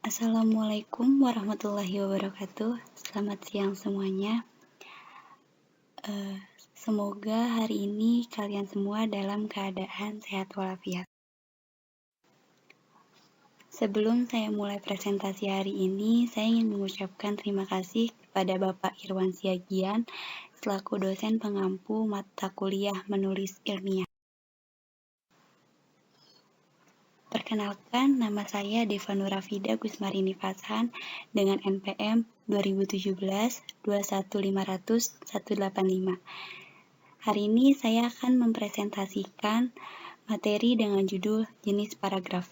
Assalamualaikum warahmatullahi wabarakatuh. Selamat siang semuanya. Semoga hari ini kalian semua dalam keadaan sehat walafiat. Sebelum saya mulai presentasi hari ini, saya ingin mengucapkan terima kasih kepada Bapak Irwan Siagian selaku dosen pengampu mata kuliah menulis ilmiah. Perkenalkan, nama saya Deva Nurafida Gusmarini Fathan dengan NPM 2017-21500-185. Hari ini saya akan mempresentasikan materi dengan judul jenis paragraf.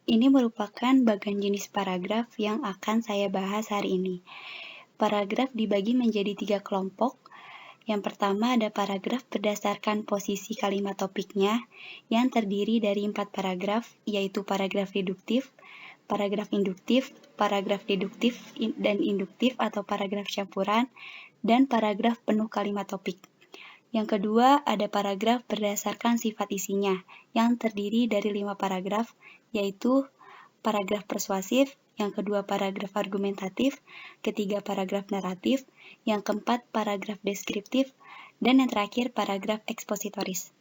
Ini merupakan bagian jenis paragraf yang akan saya bahas hari ini. Paragraf dibagi menjadi 3 kelompok. Yang pertama ada paragraf berdasarkan posisi kalimat topiknya yang terdiri dari 4 paragraf, yaitu paragraf deduktif, paragraf induktif, paragraf deduktif dan induktif atau paragraf campuran, dan paragraf penuh kalimat topik. Yang kedua ada paragraf berdasarkan sifat isinya yang terdiri dari 5 paragraf, yaitu paragraf persuasif, yang kedua paragraf argumentatif, ketiga paragraf naratif, yang keempat paragraf deskriptif, dan yang terakhir paragraf ekspositoris.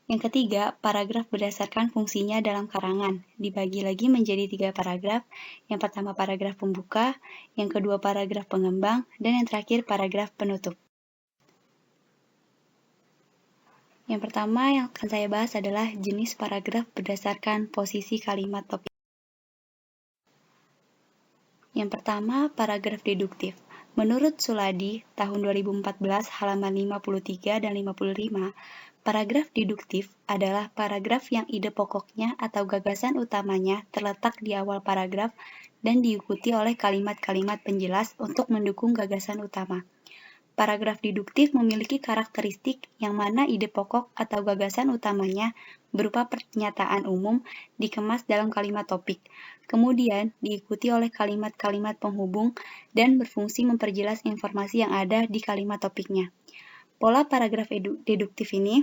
Yang ketiga, paragraf berdasarkan fungsinya dalam karangan, dibagi lagi menjadi 3 paragraf, yang pertama paragraf pembuka, yang kedua paragraf pengembang, dan yang terakhir paragraf penutup. Yang pertama yang akan saya bahas adalah jenis paragraf berdasarkan posisi kalimat topik. Yang pertama, paragraf deduktif. Menurut Suladi, tahun 2014, halaman 53 dan 55, paragraf deduktif adalah paragraf yang ide pokoknya atau gagasan utamanya terletak di awal paragraf dan diikuti oleh kalimat-kalimat penjelas untuk mendukung gagasan utama. Paragraf deduktif memiliki karakteristik yang mana ide pokok atau gagasan utamanya berupa pernyataan umum dikemas dalam kalimat topik, kemudian diikuti oleh kalimat-kalimat penghubung dan berfungsi memperjelas informasi yang ada di kalimat topiknya. Pola paragraf deduktif ini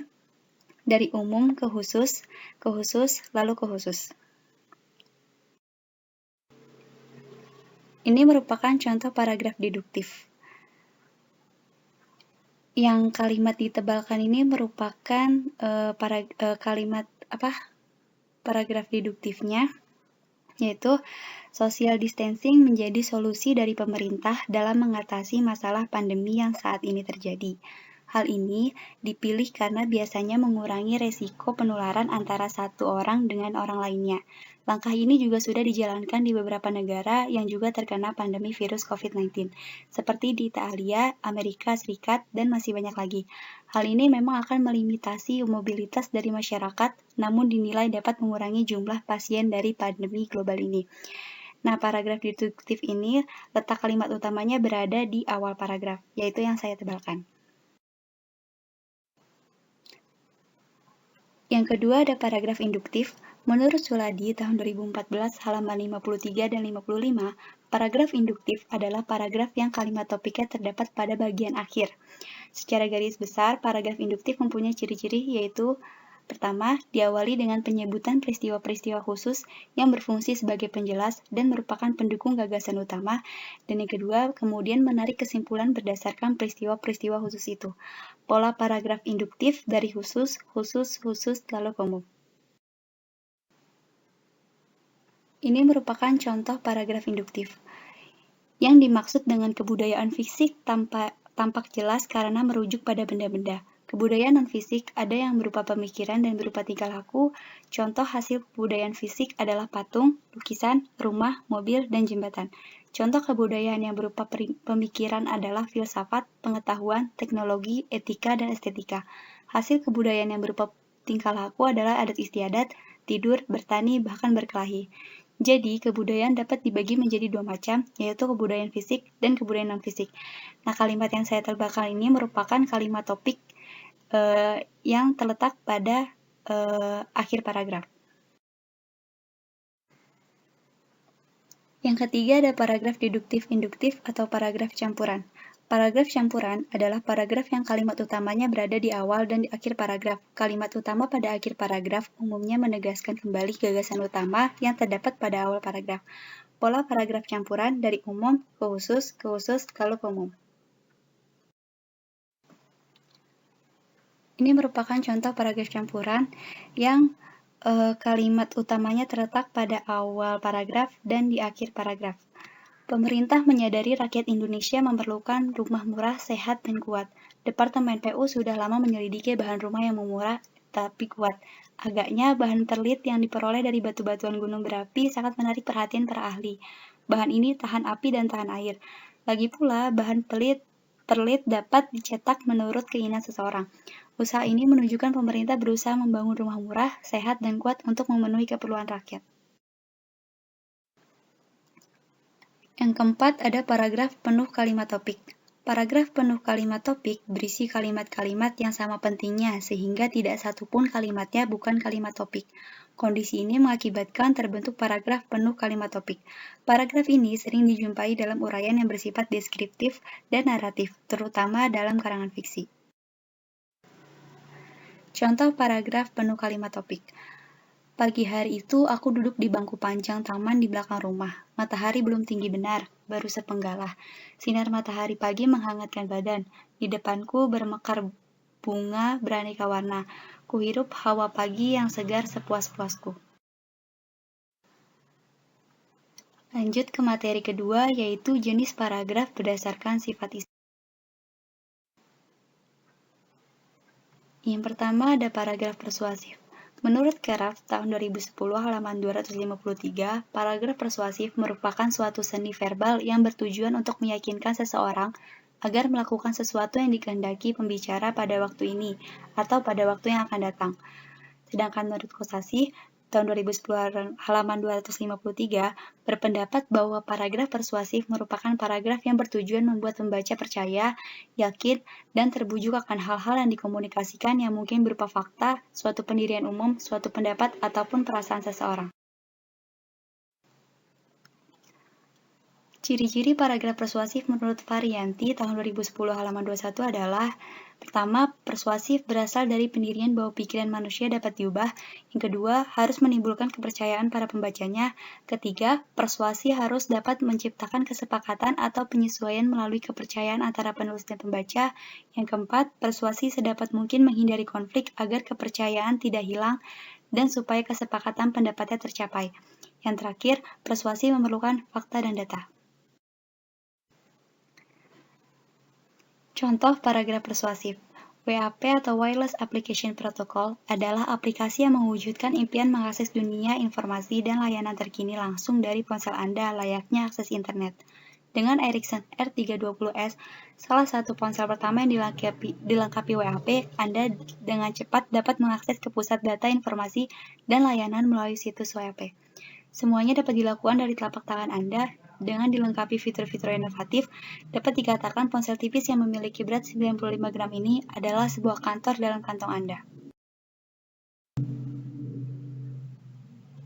dari umum ke khusus, lalu ke khusus. Ini merupakan contoh paragraf deduktif. Yang kalimat ditebalkan ini merupakan paragraf deduktifnya, yaitu social distancing menjadi solusi dari pemerintah dalam mengatasi masalah pandemi yang saat ini terjadi. Hal ini dipilih karena biasanya mengurangi resiko penularan antara satu orang dengan orang lainnya. Langkah ini juga sudah dijalankan di beberapa negara yang juga terkena pandemi virus COVID-19, seperti di Italia, Amerika Serikat, dan masih banyak lagi. Hal ini memang akan melimitasi mobilitas dari masyarakat, namun dinilai dapat mengurangi jumlah pasien dari pandemi global ini. Nah, paragraf deduktif ini, letak kalimat utamanya berada di awal paragraf, yaitu yang saya tebalkan. Yang kedua ada paragraf induktif. Menurut Suladi tahun 2014 halaman 53 dan 55, paragraf induktif adalah paragraf yang kalimat topiknya terdapat pada bagian akhir. Secara garis besar, paragraf induktif mempunyai ciri-ciri yaitu pertama, diawali dengan penyebutan peristiwa-peristiwa khusus yang berfungsi sebagai penjelas dan merupakan pendukung gagasan utama, dan yang kedua, kemudian menarik kesimpulan berdasarkan peristiwa-peristiwa khusus itu. Pola paragraf induktif dari khusus, lalu ke umum. Ini merupakan contoh paragraf induktif. Yang dimaksud dengan kebudayaan fisik tampak jelas karena merujuk pada benda-benda. Kebudayaan non-fisik ada yang berupa pemikiran dan berupa tingkah laku. Contoh hasil kebudayaan fisik adalah patung, lukisan, rumah, mobil, dan jembatan. Contoh kebudayaan yang berupa pemikiran adalah filsafat, pengetahuan, teknologi, etika, dan estetika. Hasil kebudayaan yang berupa tingkah laku adalah adat istiadat, tidur, bertani, bahkan berkelahi. Jadi, kebudayaan dapat dibagi menjadi 2 macam, yaitu kebudayaan fisik dan kebudayaan non-fisik. Nah, kalimat yang saya tebalkan ini merupakan kalimat topik yang terletak pada akhir paragraf. Yang ketiga ada paragraf deduktif-induktif atau paragraf campuran. Paragraf campuran adalah paragraf yang kalimat utamanya berada di awal dan di akhir paragraf. Kalimat utama pada akhir paragraf umumnya menegaskan kembali gagasan utama yang terdapat pada awal paragraf. Pola paragraf campuran dari umum ke khusus, lalu ke umum. Ini merupakan contoh paragraf campuran yang kalimat utamanya terletak pada awal paragraf dan di akhir paragraf. Pemerintah menyadari rakyat Indonesia memerlukan rumah murah, sehat, dan kuat. Departemen PU sudah lama menyelidiki bahan rumah yang murah tapi kuat. Agaknya bahan perlit yang diperoleh dari batu-batuan gunung berapi sangat menarik perhatian para ahli. Bahan ini tahan api dan tahan air. Lagi pula, bahan perlit dapat dicetak menurut keinginan seseorang. Usaha ini menunjukkan pemerintah berusaha membangun rumah murah, sehat, dan kuat untuk memenuhi keperluan rakyat. Yang keempat, ada paragraf penuh kalimat topik. Paragraf penuh kalimat topik berisi kalimat-kalimat yang sama pentingnya, sehingga tidak satupun kalimatnya bukan kalimat topik. Kondisi ini mengakibatkan terbentuk paragraf penuh kalimat topik. Paragraf ini sering dijumpai dalam uraian yang bersifat deskriptif dan naratif, terutama dalam karangan fiksi. Contoh paragraf penuh kalimat topik. Pagi hari itu aku duduk di bangku panjang taman di belakang rumah. Matahari belum tinggi benar, baru sepenggalah. Sinar matahari pagi menghangatkan badan. Di depanku bermekar bunga beraneka warna. Kuhirup hawa pagi yang segar sepuas-puasku. Lanjut ke materi kedua, yaitu jenis paragraf berdasarkan sifat istilah. Yang pertama ada paragraf persuasif. Menurut Keraf tahun 2010 halaman 253, paragraf persuasif merupakan suatu seni verbal yang bertujuan untuk meyakinkan seseorang agar melakukan sesuatu yang dikehendaki pembicara pada waktu ini atau pada waktu yang akan datang. Sedangkan menurut Kosasih tahun 2010 halaman 253 berpendapat bahwa paragraf persuasif merupakan paragraf yang bertujuan membuat pembaca percaya, yakin, dan terbujuk akan hal-hal yang dikomunikasikan yang mungkin berupa fakta, suatu pendirian umum, suatu pendapat, ataupun perasaan seseorang. Ciri-ciri paragraf persuasif menurut Varianti tahun 2010 halaman 21 adalah: pertama, persuasif berasal dari pendirian bahwa pikiran manusia dapat diubah. Yang kedua, harus menimbulkan kepercayaan para pembacanya. Ketiga, persuasi harus dapat menciptakan kesepakatan atau penyesuaian melalui kepercayaan antara penulis dan pembaca. Yang keempat, persuasi sedapat mungkin menghindari konflik agar kepercayaan tidak hilang dan supaya kesepakatan pendapatnya tercapai. Yang terakhir, persuasi memerlukan fakta dan data. Contoh paragraf persuasif. WAP atau Wireless Application Protocol adalah aplikasi yang mewujudkan impian mengakses dunia informasi dan layanan terkini langsung dari ponsel Anda layaknya akses internet. Dengan Ericsson R320S, salah satu ponsel pertama yang dilengkapi WAP, Anda dengan cepat dapat mengakses ke pusat data informasi dan layanan melalui situs WAP. Semuanya dapat dilakukan dari telapak tangan Anda. Dengan dilengkapi fitur-fitur inovatif, dapat dikatakan ponsel tipis yang memiliki berat 95 gram ini adalah sebuah kantor dalam kantong Anda.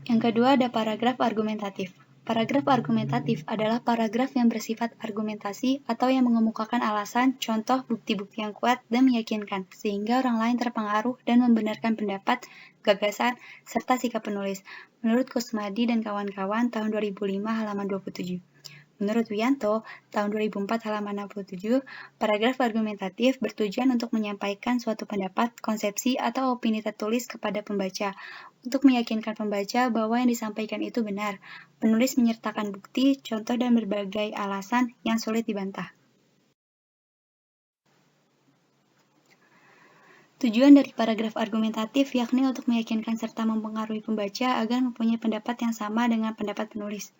Yang kedua ada paragraf argumentatif. Paragraf argumentatif adalah paragraf yang bersifat argumentasi atau yang mengemukakan alasan, contoh, bukti-bukti yang kuat dan meyakinkan, sehingga orang lain terpengaruh dan membenarkan pendapat, gagasan, serta sikap penulis. Menurut Kusmadi dan kawan-kawan tahun 2005 halaman 27. Menurut Wiyanto, tahun 2004 halaman 67, paragraf argumentatif bertujuan untuk menyampaikan suatu pendapat, konsepsi, atau opini tertulis kepada pembaca, untuk meyakinkan pembaca bahwa yang disampaikan itu benar. Penulis menyertakan bukti, contoh, dan berbagai alasan yang sulit dibantah. Tujuan dari paragraf argumentatif yakni untuk meyakinkan serta mempengaruhi pembaca agar mempunyai pendapat yang sama dengan pendapat penulis.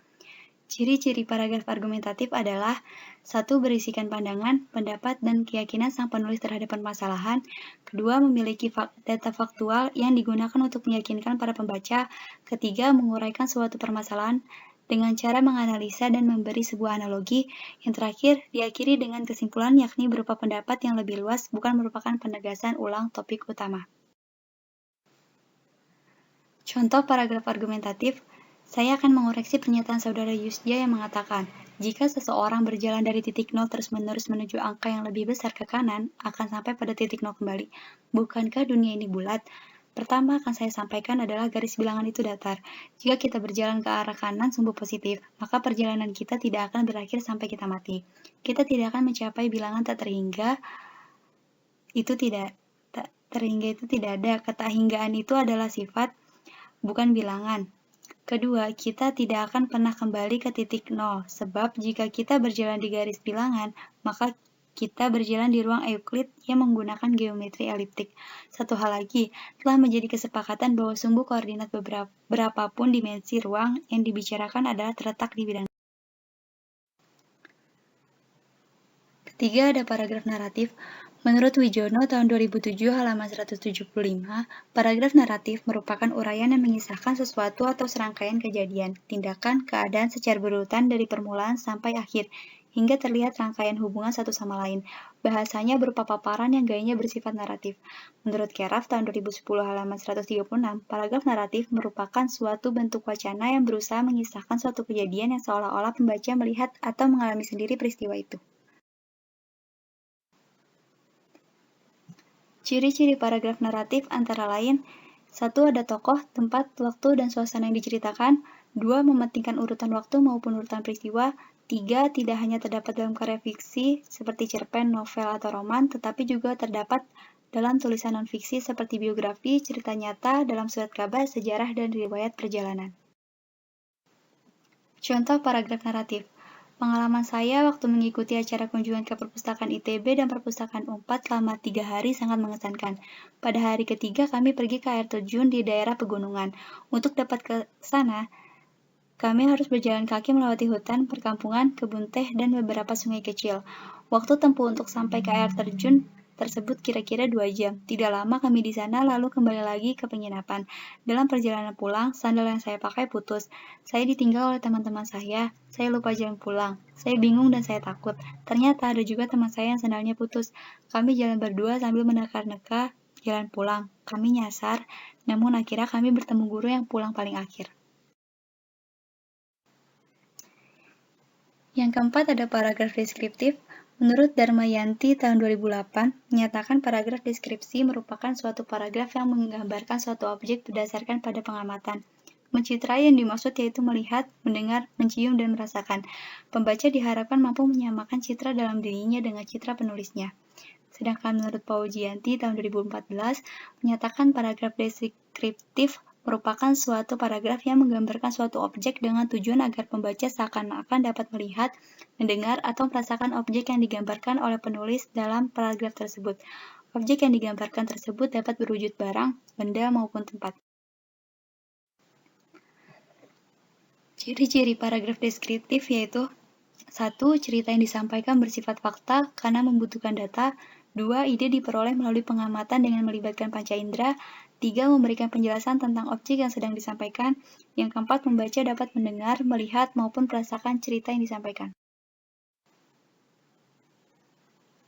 Ciri-ciri paragraf argumentatif adalah: 1. Berisikan pandangan, pendapat, dan keyakinan sang penulis terhadap permasalahan. 2. Memiliki data faktual yang digunakan untuk meyakinkan para pembaca. 3. Menguraikan suatu permasalahan dengan cara menganalisa dan memberi sebuah analogi. Yang terakhir, diakhiri dengan kesimpulan yakni berupa pendapat yang lebih luas, bukan merupakan penegasan ulang topik utama. Contoh paragraf argumentatif. Saya akan mengoreksi pernyataan saudara Yusja yang mengatakan, Jika seseorang berjalan dari titik nol terus-menerus menuju angka yang lebih besar ke kanan, akan sampai pada titik nol kembali. Bukankah dunia ini bulat? Pertama akan saya sampaikan adalah garis bilangan itu datar. Jika kita berjalan ke arah kanan sumbu positif, maka perjalanan kita tidak akan berakhir sampai kita mati. Kita tidak akan mencapai bilangan tak terhingga itu tidak ada. Kata hinggaan itu adalah sifat, bukan bilangan. Kedua, kita tidak akan pernah kembali ke titik nol, sebab jika kita berjalan di garis bilangan, maka kita berjalan di ruang Euclid yang menggunakan geometri eliptik. Satu hal lagi, telah menjadi kesepakatan bahwa sumbu koordinat berapapun dimensi ruang yang dibicarakan adalah terletak di bidang. Ketiga, ada paragraf naratif. Menurut Wijono tahun 2007 halaman 175, paragraf naratif merupakan uraian yang mengisahkan sesuatu atau serangkaian kejadian, tindakan, keadaan secara berurutan dari permulaan sampai akhir, hingga terlihat rangkaian hubungan satu sama lain. Bahasanya berupa paparan yang gayanya bersifat naratif. Menurut Keraf tahun 2010 halaman 136, paragraf naratif merupakan suatu bentuk wacana yang berusaha mengisahkan suatu kejadian yang seolah-olah pembaca melihat atau mengalami sendiri peristiwa itu. Ciri-ciri paragraf naratif antara lain: 1. Ada tokoh, tempat, waktu, dan suasana yang diceritakan. 2. Mementingkan urutan waktu maupun urutan peristiwa. 3. Tidak hanya terdapat dalam karya fiksi seperti cerpen, novel, atau roman, tetapi juga terdapat dalam tulisan non-fiksi seperti biografi, cerita nyata, dalam surat kabar, sejarah, dan riwayat perjalanan. Contoh paragraf naratif. Pengalaman saya waktu mengikuti acara kunjungan ke perpustakaan ITB dan perpustakaan UNPAD selama 3 hari sangat mengesankan. Pada hari ketiga kami pergi ke air terjun di daerah pegunungan. Untuk dapat ke sana, kami harus berjalan kaki melewati hutan, perkampungan, kebun teh, dan beberapa sungai kecil. Waktu tempuh untuk sampai ke air terjun tersebut kira-kira 2 jam. Tidak lama kami di sana lalu kembali lagi ke penginapan. Dalam perjalanan pulang, sandal yang saya pakai putus. Saya ditinggal oleh teman-teman saya. Saya lupa jalan pulang. Saya bingung dan saya takut. Ternyata ada juga teman saya yang sandalnya putus. Kami jalan berdua sambil meneka-neka jalan pulang. Kami nyasar, namun akhirnya kami bertemu guru yang pulang paling akhir. Yang keempat ada paragraf deskriptif. Menurut Darmayanti tahun 2008, menyatakan paragraf deskripsi merupakan suatu paragraf yang menggambarkan suatu objek berdasarkan pada pengamatan. Mencitrai yang dimaksud yaitu melihat, mendengar, mencium, dan merasakan. Pembaca diharapkan mampu menyamakan citra dalam dirinya dengan citra penulisnya. Sedangkan menurut Paujianti tahun 2014, menyatakan paragraf deskriptif merupakan suatu paragraf yang menggambarkan suatu objek dengan tujuan agar pembaca seakan-akan dapat melihat, mendengar, atau merasakan objek yang digambarkan oleh penulis dalam paragraf tersebut. Objek yang digambarkan tersebut dapat berwujud barang, benda, maupun tempat. Ciri-ciri paragraf deskriptif yaitu: 1. Cerita yang disampaikan bersifat fakta karena membutuhkan data. 2. Ide diperoleh melalui pengamatan dengan melibatkan panca indera. 3. Memberikan penjelasan tentang objek yang sedang disampaikan. Yang keempat, membaca dapat mendengar, melihat, maupun merasakan cerita yang disampaikan.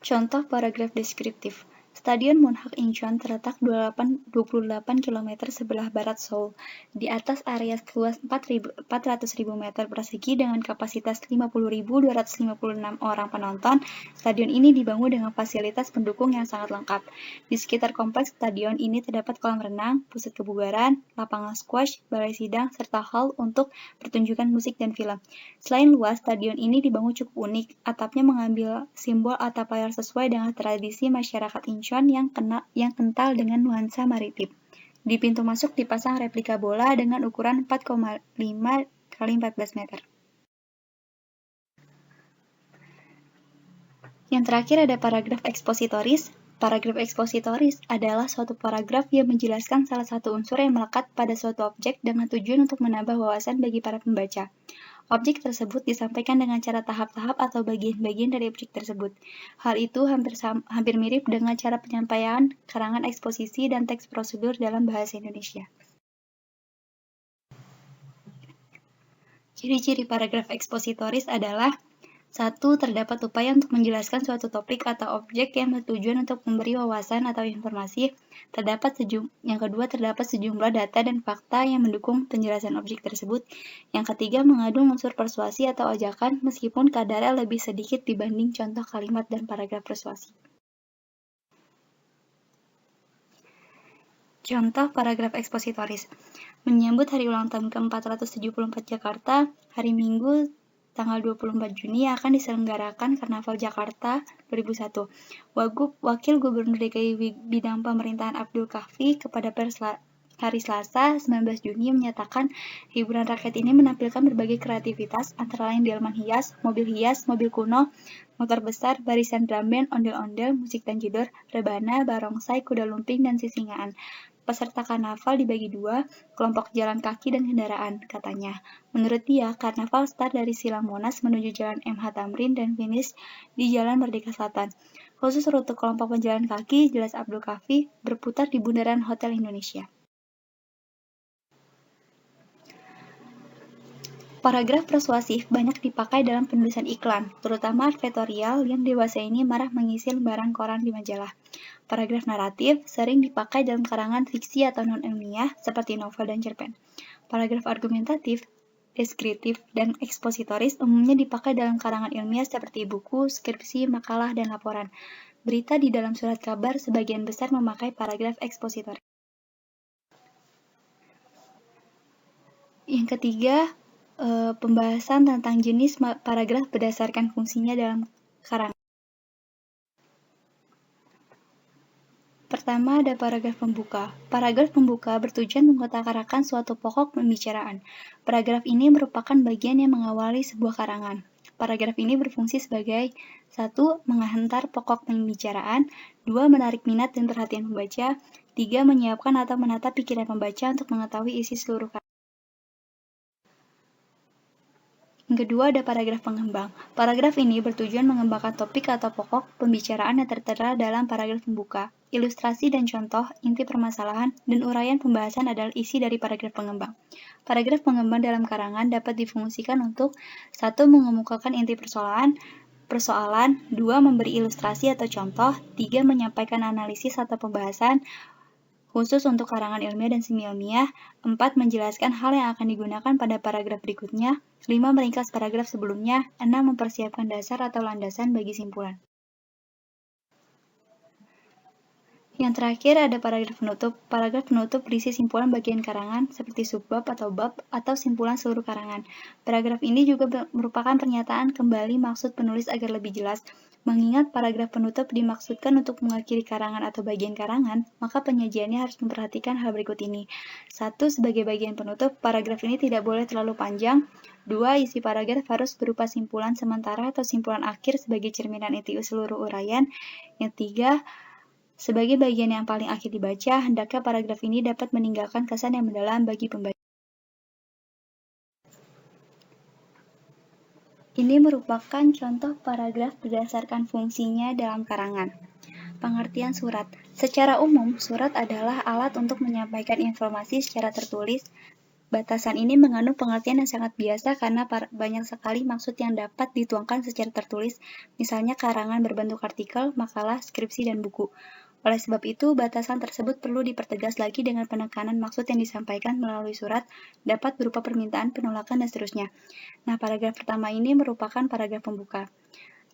Contoh paragraf deskriptif. Stadion Monhak Incheon terletak 28 km sebelah barat Seoul, di atas area seluas 400.000 meter persegi dengan kapasitas 50.256 orang penonton. Stadion ini dibangun dengan fasilitas pendukung yang sangat lengkap. Di sekitar kompleks stadion ini terdapat kolam renang, pusat kebugaran, lapangan squash, balai sidang, serta hall untuk pertunjukan musik dan film. Selain luas, stadion ini dibangun cukup unik. Atapnya mengambil simbol atap layar sesuai dengan tradisi masyarakat Incheon yang kental dengan nuansa maritim. Di pintu masuk dipasang replika bola dengan ukuran 4,5 x 14 meter. Yang terakhir ada paragraf ekspositoris. Paragraf ekspositoris adalah suatu paragraf yang menjelaskan salah satu unsur yang melekat pada suatu objek dengan tujuan untuk menambah wawasan bagi para pembaca. Objek tersebut disampaikan dengan cara tahap-tahap atau bagian-bagian dari objek tersebut. Hal itu hampir mirip dengan cara penyampaian karangan eksposisi dan teks prosedur dalam bahasa Indonesia. Ciri-ciri paragraf ekspositoris adalah: 1. Terdapat upaya untuk menjelaskan suatu topik atau objek yang bertujuan untuk memberi wawasan atau informasi. Yang kedua, terdapat sejumlah data dan fakta yang mendukung penjelasan objek tersebut. Yang ketiga, mengandung unsur persuasi atau ajakan meskipun kadarnya lebih sedikit dibanding contoh kalimat dan paragraf persuasi. Contoh paragraf ekspositoris. Menyambut hari ulang tahun ke-474 Jakarta, hari Minggu tanggal 24 Juni akan diselenggarakan Karnaval Jakarta 2001. Wakil Gubernur DKI Bidang Pemerintahan Abdul Kahfi kepada pers hari Selasa 19 Juni menyatakan hiburan rakyat ini menampilkan berbagai kreativitas antara lain delman hias, mobil kuno, motor besar, barisan drum band, ondel-ondel, musik tanjidor, rebana, barongsai, kuda lumping, dan sisingaan. Peserta karnaval dibagi dua, kelompok jalan kaki dan kendaraan, katanya. Menurut dia, karnaval start dari Silang Monas menuju Jalan MH Tamrin dan finish di Jalan Merdeka Selatan. Khusus rute kelompok pejalan kaki, jelas Abdul Kahfi, berputar di Bundaran Hotel Indonesia. Paragraf persuasif banyak dipakai dalam penulisan iklan, terutama advertorial yang dewasa ini marah mengisi lembaran koran di majalah. Paragraf naratif sering dipakai dalam karangan fiksi atau non-ilmiah seperti novel dan cerpen. Paragraf argumentatif, deskriptif, dan ekspositoris umumnya dipakai dalam karangan ilmiah seperti buku, skripsi, makalah, dan laporan. Berita di dalam surat kabar sebagian besar memakai paragraf ekspositoris. Yang ketiga, pembahasan tentang jenis paragraf berdasarkan fungsinya dalam karangan. Pertama, ada paragraf pembuka. Paragraf pembuka bertujuan mengotak-atikkan suatu pokok pembicaraan. Paragraf ini merupakan bagian yang mengawali sebuah karangan. Paragraf ini berfungsi sebagai 1. Menghantar pokok pembicaraan, 2. Menarik minat dan perhatian pembaca, 3. Menyiapkan atau menata pikiran pembaca untuk mengetahui isi seluruh karangan. Yang kedua, ada paragraf pengembang. Paragraf ini bertujuan mengembangkan topik atau pokok pembicaraan yang tertera dalam paragraf pembuka. Ilustrasi dan contoh, inti permasalahan, dan uraian pembahasan adalah isi dari paragraf pengembang. Paragraf pengembang dalam karangan dapat difungsikan untuk 1. Mengemukakan inti persoalan, 2. Memberi ilustrasi atau contoh, 3. Menyampaikan analisis atau pembahasan, khusus untuk karangan ilmiah dan semi-ilmiah, 4. Menjelaskan hal yang akan digunakan pada paragraf berikutnya, 5. Meringkas paragraf sebelumnya, 6. Mempersiapkan dasar atau landasan bagi simpulan. Yang terakhir ada paragraf penutup. Paragraf penutup berisi simpulan bagian karangan seperti subbab atau simpulan seluruh karangan. Paragraf ini juga merupakan pernyataan kembali maksud penulis agar lebih jelas. Mengingat paragraf penutup dimaksudkan untuk mengakhiri karangan atau bagian karangan, maka penyajiannya harus memperhatikan hal berikut ini. 1. Sebagai bagian penutup, paragraf ini tidak boleh terlalu panjang. 2. Isi paragraf harus berupa simpulan sementara atau simpulan akhir sebagai cerminan inti seluruh uraian. Yang 3. Sebagai bagian yang paling akhir dibaca, hendaknya paragraf ini dapat meninggalkan kesan yang mendalam bagi pembaca. Ini merupakan contoh paragraf berdasarkan fungsinya dalam karangan. Pengertian surat. Secara umum, surat adalah alat untuk menyampaikan informasi secara tertulis. Batasan ini mengandung pengertian yang sangat biasa karena banyak sekali maksud yang dapat dituangkan secara tertulis, misalnya karangan berbentuk artikel, makalah, skripsi, dan buku. Oleh sebab itu, batasan tersebut perlu dipertegas lagi dengan penekanan maksud yang disampaikan melalui surat, dapat berupa permintaan, penolakan, dan seterusnya. Nah, paragraf pertama ini merupakan paragraf pembuka.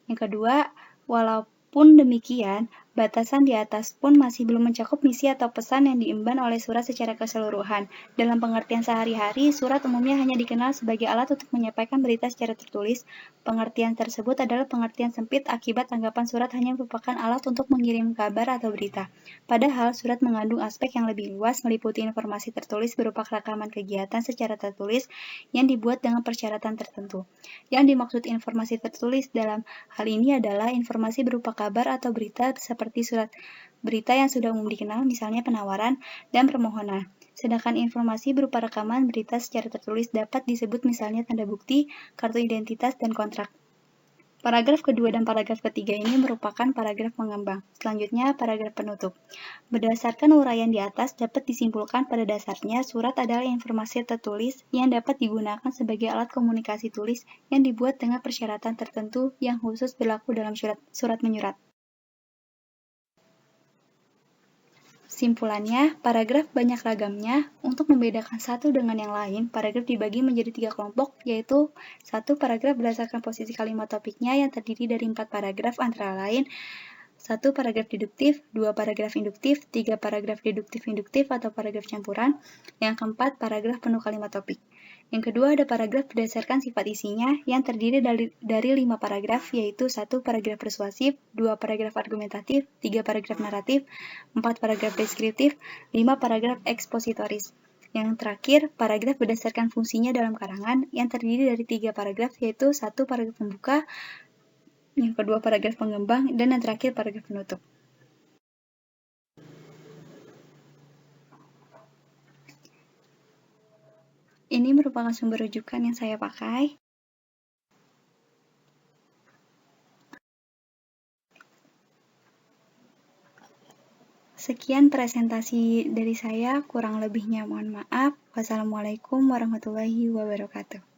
Yang kedua, walaupun demikian, batasan di atas pun masih belum mencakup misi atau pesan yang diemban oleh surat secara keseluruhan. Dalam pengertian sehari-hari, surat umumnya hanya dikenal sebagai alat untuk menyampaikan berita secara tertulis. Pengertian tersebut adalah pengertian sempit akibat anggapan surat hanya merupakan alat untuk mengirim kabar atau berita. Padahal, surat mengandung aspek yang lebih luas, meliputi informasi tertulis berupa rekaman kegiatan secara tertulis yang dibuat dengan persyaratan tertentu. Yang dimaksud informasi tertulis dalam hal ini adalah informasi berupa kabar atau berita seperti surat berita yang sudah umum dikenal, misalnya penawaran dan permohonan. Sedangkan informasi berupa rekaman berita secara tertulis dapat disebut misalnya tanda bukti, kartu identitas, dan kontrak. Paragraf kedua dan paragraf ketiga ini merupakan paragraf pengembang. Selanjutnya, paragraf penutup. Berdasarkan uraian di atas, dapat disimpulkan pada dasarnya surat adalah informasi tertulis yang dapat digunakan sebagai alat komunikasi tulis yang dibuat dengan persyaratan tertentu yang khusus berlaku dalam surat menyurat. Simpulannya, paragraf banyak ragamnya. Untuk membedakan satu dengan yang lain, paragraf dibagi menjadi 3 kelompok, yaitu 1. Paragraf berdasarkan posisi kalimat topiknya yang terdiri dari 4 paragraf antara lain 1. Paragraf deduktif, 2. Paragraf induktif, 3. Paragraf deduktif-induktif atau paragraf campuran, yang keempat, paragraf penuh kalimat topik. Yang kedua ada paragraf berdasarkan sifat isinya yang terdiri dari 5 paragraf, yaitu 1. Paragraf persuasif, 2. Paragraf argumentatif, 3. Paragraf naratif, 4. Paragraf deskriptif, 5. Paragraf ekspositoris. Yang terakhir, paragraf berdasarkan fungsinya dalam karangan yang terdiri dari 3 paragraf, yaitu 1. Paragraf pembuka, yang kedua paragraf pengembang, dan yang terakhir paragraf penutup. Ini merupakan sumber rujukan yang saya pakai. Sekian presentasi dari saya, kurang lebihnya mohon maaf. Wassalamualaikum warahmatullahi wabarakatuh.